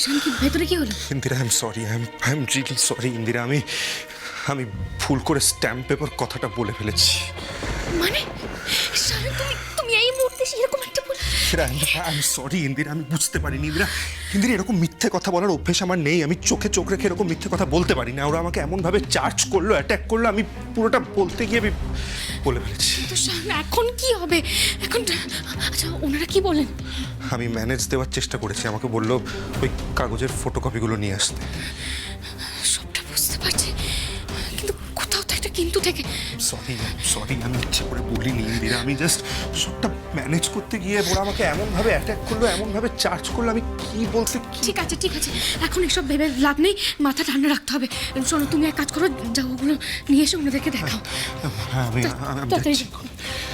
শান্তি ভেতরে কি হলো? Indira, I am sorry, I am really sorry Indira. আমি ভুল করে স্ট্যাম্প পেপার কথাটা বলে ফেলেছি। মানে শায়ন, তুমি এই মুহূর্তে এরকম একটা আই এম সরি ইন্দিরা, আমি বুঝতে পারিনি ইন্দিরা। ইন্দিরা, এরকম মিথ্যে কথা বলার অভ্যেস আমার নেই। আমি চোখে চোখ রেখে এরকম মিথ্যে কথা বলতে পারি না। ওরা আমাকে এমনভাবে চার্জ করলো, অ্যাটাক করলো, আমি পুরোটা বলতে গিয়ে আমি বলে ফেলেছি। তো শায়ন, এখন কি হবে? এখন আচ্ছা, ওনারা কি বলেন? আমি ম্যানেজ দেওয়ার চেষ্টা করেছি। আমাকে বললো ওই কাগজের ফটোকপিগুলো নিয়ে আসতে। সবটা বুঝতে পারছি, কিন্তু কোথাও তো একটা কিন্তু থেকে। সরি, আমি ইচ্ছে করে বলিনি ইন্দিরা। আমি জাস্ট সবটা ম্যানেজ করতে গিয়ে ওরা আমাকে এমনভাবে অ্যাটাক করলো, এমনভাবে চার্জ করলো, আমি কি বলতে ঠিক আছে, এখন এসব ভেবে লাভ নেই, মাথা ঠান্ডা রাখতে হবে। শোনো, তুমি এক কাজ করো, যাও ওগুলো নিয়ে এসে ওনাদেরকে দেখাও। হ্যাঁ, আমি তাড়াতাড়ি যাচ্ছি।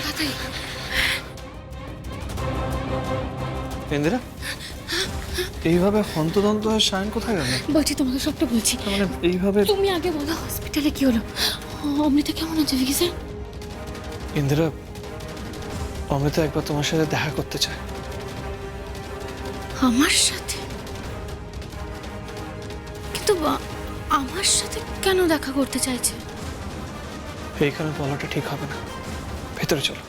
তাড়াতাড়ি। ইন্দিরা, এইভাবে হন্তদন্ত হয়ে শায়ন কোথায় গেল? বলছি, তোমাকে সবটা বলছি। মানে এইভাবে তুমি আগে বলো, হসপিটালে কি হলো? অমৃতা কেমন আছে ভিকি স্যার? ইন্দিরা, অমৃতা একবার তোমার সাথে দেখা করতে চায়। আমার সাথে? কিন্তু আমার সাথে কেন দেখা করতে চাইছে? এইখানে বলাটা ঠিক হবে না, ভেতরে চলো।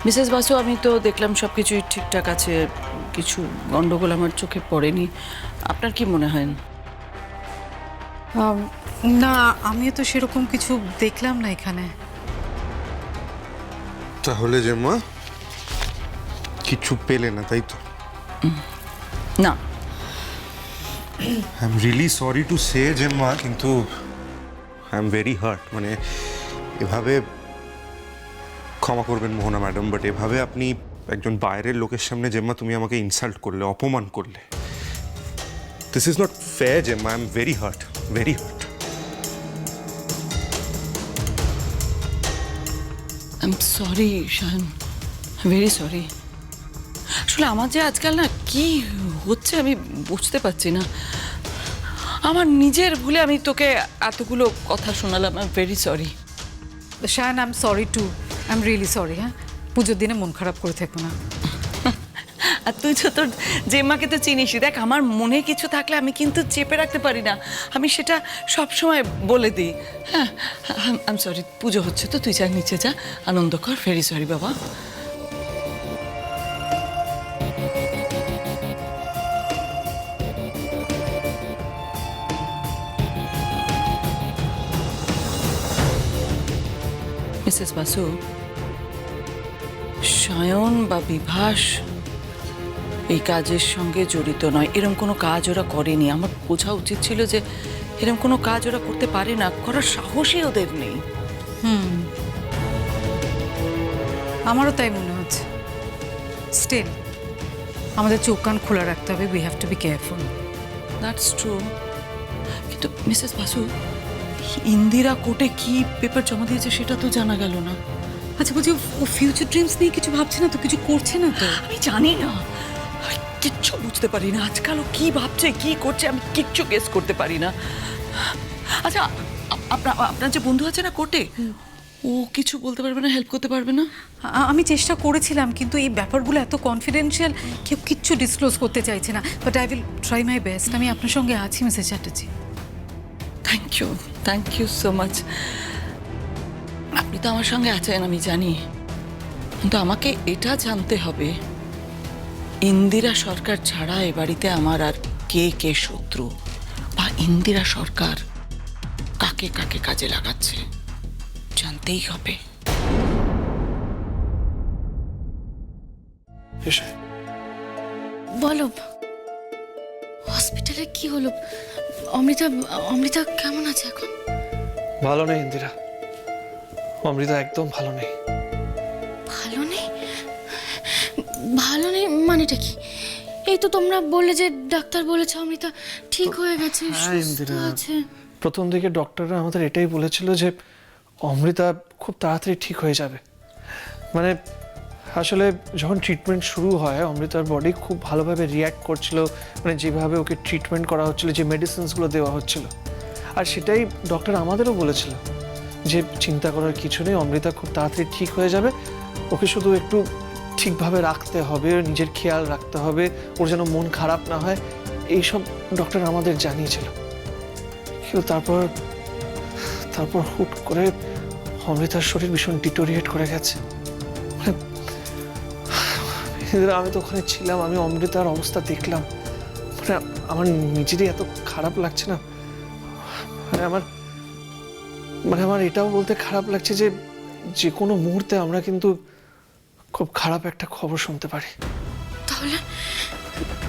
মিসেস বাসু, আমি তো দেখলাম সব কিছুই ঠিকঠাক আছে, কিছু গন্ডগোল আমার চোখে পড়েনি। আপনার কি মনে হয়? না, আমিও তো সেরকম কিছু দেখলাম না এখানে। তাহলে যে মা কিছু পেলে না, তাই তো? না, I am really sorry to say যে মা, কিন্তু আই এম ভেরি হার্ট। মানে এভাবে, ক্ষমা করবেন মোহনা ম্যাডাম, বাট এভাবে আপনি একজন বাইরের লোকের সামনে জেম্মা তুমি আমাকে ইনসাল্ট করলে, অপমান করলে। দিস ইজ নট ফেয়ার জেম্মা। I am very hurt, very hurt. I am sorry Shayan, very sorry. আসলে আমার যে আজকাল না কি হচ্ছে আমি বুঝতে পারছি না। আমার নিজের ভুলে আমি তোকে এতগুলো কথা শোনালাম। I am very sorry. Shayan, I am sorry too, I am really sorry. হ্যাঁ, পুজোর দিনে মন খারাপ করে থেকো না। আর তুই তো তোর জেম্মাকে তো চিনিস। দেখ, আমার মনে কিছু থাকলে আমি কিন্তু চেপে রাখতে পারি না, আমি সেটা সব সময় বলে দিই। হ্যাঁ, আই এম সরি। পুজো হচ্ছে তো, তুই যা নিচে যা, আনন্দ কর। ভেরি সরি বাবা। মিসেস বাসু, সায়ন বা বিভাস এই কাজের সঙ্গে জড়িত নয়, এরকম কোনো কাজ ওরা করেনি। আমার বোঝা উচিত ছিল যে এরকম কোনো কাজ ওরা করতে পারে না, করার সাহসই ওদের নেই। আমারও তাই মনে হচ্ছে। স্টিল আমাদের চোখ কান খোলা রাখতে হবে। We have to be careful. That's true. কিন্তু মিসেস বাসু, ইন্দিরা কোর্টে কি পেপার জমা দিয়েছে সেটা তো জানা গেল না। আচ্ছা, বলছি ও ফিউচার ড্রিমস নিয়ে কিছু ভাবছে না তো? কিছু করছে না তো? আমি জানি না, আমি কিচ্ছু বুঝতে পারি না। আজকাল ও কি ভাবছে, কি করছে, আমি কিচ্ছু গেস করতে পারি না। আচ্ছা, আপনার যে বন্ধু আছে না কোর্টে, ও কিছু বলতে পারবে না, হেল্প করতে পারবে না? আমি চেষ্টা করেছিলাম, কিন্তু এই ব্যাপারগুলো এত কনফিডেন্সিয়াল, কেউ কিচ্ছু ডিসক্লোজ করতে চাইছে না। But I will try my best. আমি আপনার সঙ্গে আছি Mrs Chatterjee. Thank you so much. আপনি তো আমার সঙ্গে আছেন আমি জানি, কিন্তু আমাকে এটা জানতে হবে ইন্দিরা সরকার ছাড়া এ বাড়িতে আমার আর কে কে শত্রু, বা ইন্দিরা সরকার কাকে কাকে কাজে লাগাচ্ছে, জানতেই হবে। বলো, হসপিটালে কি হলো? অমৃতা কেমন আছে এখন? ভালো নেই ইন্দিরা, অমৃতা একদম ভালো নেই। মানেটা কি? এই তো তোমরা বললে যে ডাক্তার বলেছে অমৃতা ঠিক হয়ে গেছে, হ্যাঁ, সুস্থ ইন্দিরা। আছে। প্রথম দিকে ডক্টররা আমাদের এটাই বলেছিল যে অমৃতা খুব তাড়াতাড়ি ঠিক হয়ে যাবে। মানে আসলে যখন ট্রিটমেন্ট শুরু হয় অমৃতার বডি খুব ভালোভাবে রিয়্যাক্ট করছিল, মানে যেভাবে ওকে ট্রিটমেন্ট করা হচ্ছিল, যে মেডিসিনসগুলো দেওয়া হচ্ছিল, আর সেটাই ডক্টর আমাদেরও বলেছিল যে চিন্তা করার কিছু নেই, অমৃতা খুব তাড়াতাড়ি ঠিক হয়ে যাবে, ওকে শুধু একটু ঠিকভাবে রাখতে হবে, নিজের খেয়াল রাখতে হবে, ওর যেন মন খারাপ না হয়, এইসব ডক্টর আমাদের জানিয়েছিল। কিন্তু তারপর হুট করে অমৃতার শরীর ভীষণ ডিটোরিয়েট করে গেছে। মানে আমি তো ওখানে ছিলাম, আমি অমৃতার অবস্থা দেখলাম, মানে আমার নিজেরই এত খারাপ লাগছে না, মানে আমার এটাও বলতে খারাপ লাগছে যে যে কোনো মুহূর্তে আমরা কিন্তু খুব খারাপ একটা খবর শুনতে পারি। তাহলে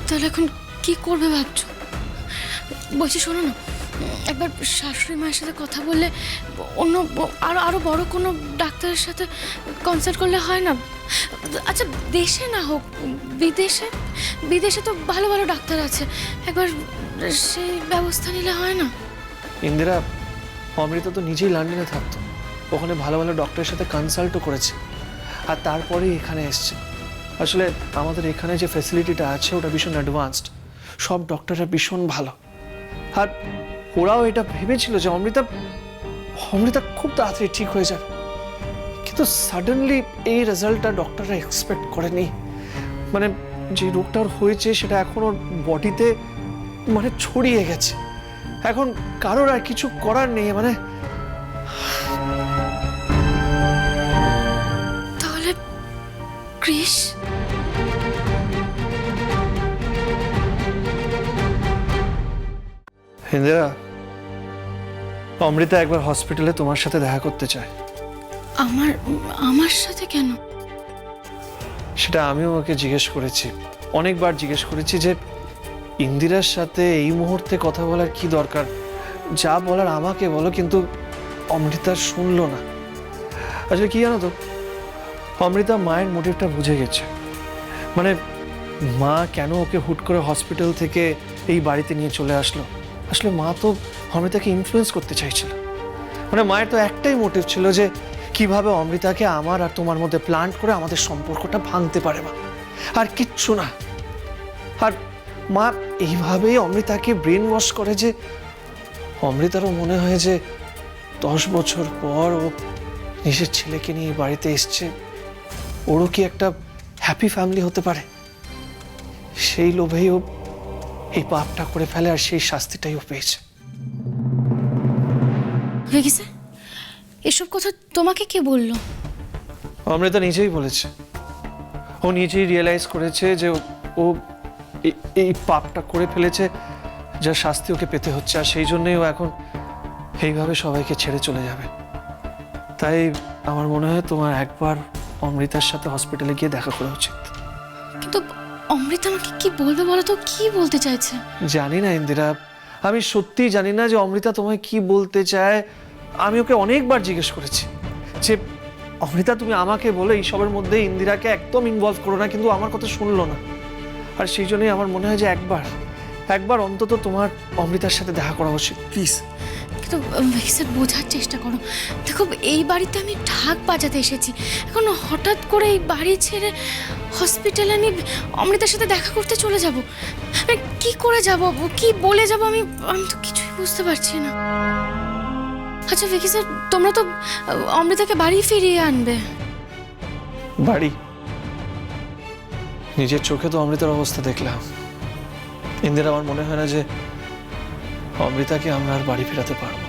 তাহলে এখন কি করবে ভাবছো? বলছি শোনো না, একবার শাশুড়ি মায়ের সাথে কথা বললে অন্য আরো বড় কোনো ডাক্তারের সাথে কনসাল্ট করলে হয় না? আচ্ছা দেশে না হোক, বিদেশে তো ভালো ভালো ডাক্তার আছে, একবার সেই ব্যবস্থা নিলে হয় না? ইন্দিরা, অমৃতা তো নিজেই লন্ডনে থাকতো, ওখানে ভালো ভালো ডক্টরের সাথে কনসাল্টও করেছে, আর তারপরে এখানে এসছে। আসলে আমাদের এখানে যে ফ্যাসিলিটিটা আছে ওটা ভীষণ অ্যাডভান্সড, সব ডক্টররা ভীষণ ভালো, আর ওরাও এটা ভেবেছিল যে অমৃতা খুব তাড়াতাড়ি ঠিক হয়ে যাবে। কিন্তু সাডেনলি এই রেজাল্টটা ডক্টররা এক্সপেক্ট করেনি। মানে যে রোগটা ওর হয়েছে সেটা এখন ওর বডিতে মানে ছড়িয়ে গেছে, এখন কারোর আর কিছু করার নেই। মানে তাহলে ক্রিস? ইন্দিরা, অমৃতা একবার হসপিটালে তোমার সাথে দেখা করতে চায়। আমার সাথে কেন? সেটা আমিও ওকে জিজ্ঞেস করেছি, অনেকবার জিজ্ঞেস করেছি যে ইন্দিরার সাথে এই মুহূর্তে কথা বলার কি দরকার, যা বলার আমাকে বলো, কিন্তু অমৃতা শুনলো না। আসলে কি জানো তো, অমৃতা মায়ের মোটিভটা বুঝে গেছে। মানে মা কেন ওকে হুট করে হসপিটাল থেকে এই বাড়িতে নিয়ে চলে আসলো, আসলে মা তো অমৃতাকে ইনফ্লুয়েন্স করতে চাইছিল। মানে মায়ের তো একটাই মোটিভ ছিল যে কিভাবে অমৃতাকে আমার আর তোমার মধ্যে প্ল্যান্ট করে আমাদের সম্পর্কটা ভাঙতে পারে, মা আর কিচ্ছু না। আর মা এইভাবেই অমৃতাকে ব্রেন ওয়াশ করে যে অমৃতারও মনে হয় যে 10 বছর পর ও নিজের ছেলেকে নিয়ে বাড়িতে এসছে, ওরও কি একটা হ্যাপি ফ্যামিলি হতে পারে, সেই লোভেই ও এই পাপটা করে ফেলে, আর সেই শাস্তিটাই ও পেয়েছে। গেছে এসব কথা তোমাকে কে বললো? অমৃতা নিজেই বলেছে, ও নিজেই রিয়েলাইজ করেছে যে ও এই পাপটা করে ফেলেছে, যার শাস্তি ওকে পেতে হচ্ছে, আর সেই জন্যই ও এখন এইভাবে সবাইকে ছেড়ে চলে যাবে। তাই আমার মনে হয় তোমার একবার অমৃতার সাথে হসপিটালে গিয়ে দেখা করা উচিত। কিন্তু অমৃতা আমাকে কি বলবে বলো তো, কি বলতে চাইছে? জানি না ইন্দিরা, আমি সত্যিই জানি না যে অমৃতা তোমায় কি বলতে চায়। আমি ওকে অনেকবার জিজ্ঞেস করেছি যে অমৃতা তুমি আমাকে বলে এইসবের মধ্যে ইন্দিরাকে একদম ইনভলভ করো না, কিন্তু আমার কথা শুনলো না। আর সেই জন্যই আমার মনে হয় যে একবার অন্তত তোমার অমৃতার সাথে দেখা করা উচিত, প্লিজ। কিন্তু স্যার বোঝার চেষ্টা করো, দেখো এই বাড়িতে আমি ঢাক বাজাতে এসেছি, এখন হঠাৎ করে এই বাড়ি ছেড়ে হসপিটালে আমি অমৃতার সাথে দেখা করতে চলে যাব, আমি কি করে যাব, কি বলে যাব, আমি তো কিছুই বুঝতে পারছি না। আচ্ছা ভিকি স্যার, তোমরা তো অমৃতাকে বাড়ি ফিরিয়ে আনবে। বাড়ি? নিজের চোখে তো অমৃতার অবস্থা দেখলাম ইন্দিরা, আমার মনে হয় না যে অমৃতাকে আমরা আর বাড়ি ফেরাতে পারবো।